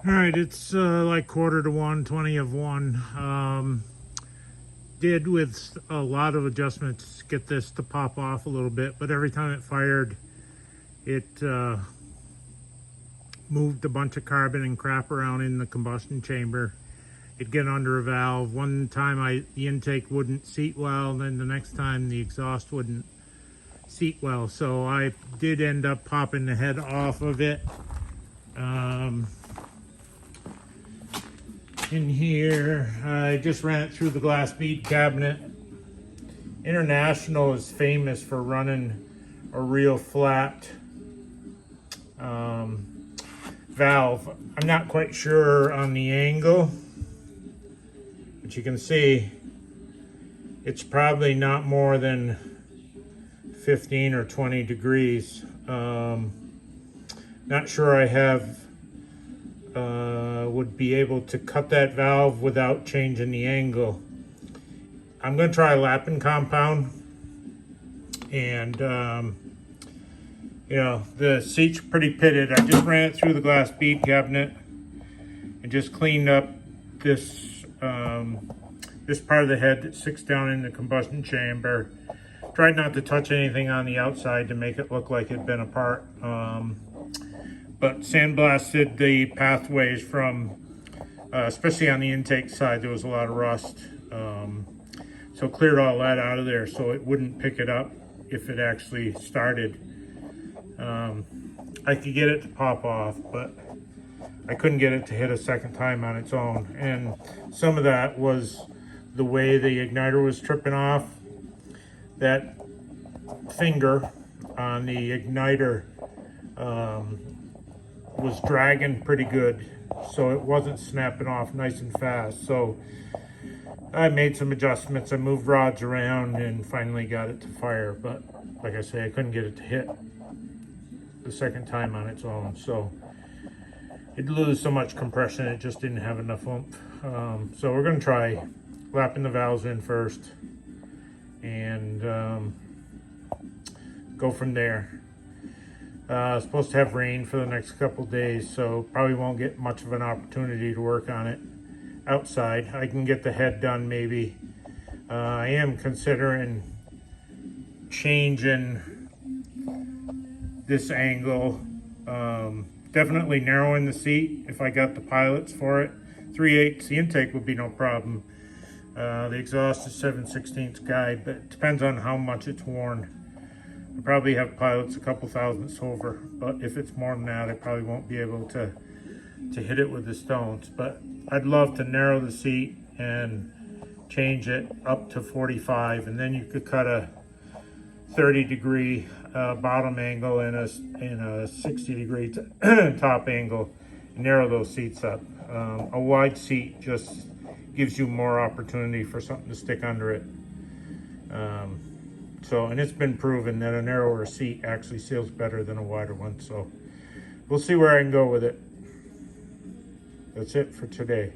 All right, it's like quarter to one, 20 of one. Did with a lot of adjustments get this to pop off a little bit, but every time it fired, it moved a bunch of carbon and crap around in the combustion chamber. It'd get under a valve. One time the intake wouldn't seat well, and then the next time the exhaust wouldn't seat well. So I did end up popping the head off of it. In here, I just ran it through the glass bead cabinet. International is famous for running a real flat valve. I'm not quite sure on the angle, but you can see it's probably not more than 15 or 20 degrees. Not sure I have would be able to cut that valve without changing the angle. I'm going to try lapping compound, and you know, the seat's pretty pitted. I just ran it through the glass bead cabinet and just cleaned up this this part of the head that sticks down in the combustion chamber. Tried not to touch anything on the outside to make it look like it had been apart. But sandblasted the pathways from, especially on the intake side, there was a lot of rust. So cleared all that out of there so it wouldn't pick it up if it actually started. I could get it to pop off, but I couldn't get it to hit a second time on its own. And some of that was the way the igniter was tripping off. That finger on the igniter was dragging pretty good, so it wasn't snapping off nice and fast. So I made some adjustments. I moved rods around and finally got it to fire. But like I say, I couldn't get it to hit the second time on its own. So it'd lose so much compression, it just didn't have enough oomph. So we're going to try lapping the valves in first and go from there. Supposed to have rain for the next couple days, so probably won't get much of an opportunity to work on it outside. I can get the head done maybe. I am considering changing this angle, definitely narrowing the seat if I got the pilots for it. 3/8, the intake would be no problem. The exhaust is 7/16 guide, but it depends on how much it's worn. I probably have pilots a couple thousandths over, but if it's more than that, I probably won't be able to hit it with the stones. But I'd love to narrow the seat and change it up to 45, and then you could cut a 30-degree bottom angle and a 60-degree top angle and narrow those seats up. A wide seat just gives you more opportunity for something to stick under it. And it's been proven that a narrower seat actually seals better than a wider one. So we'll see where I can go with it. That's it for today.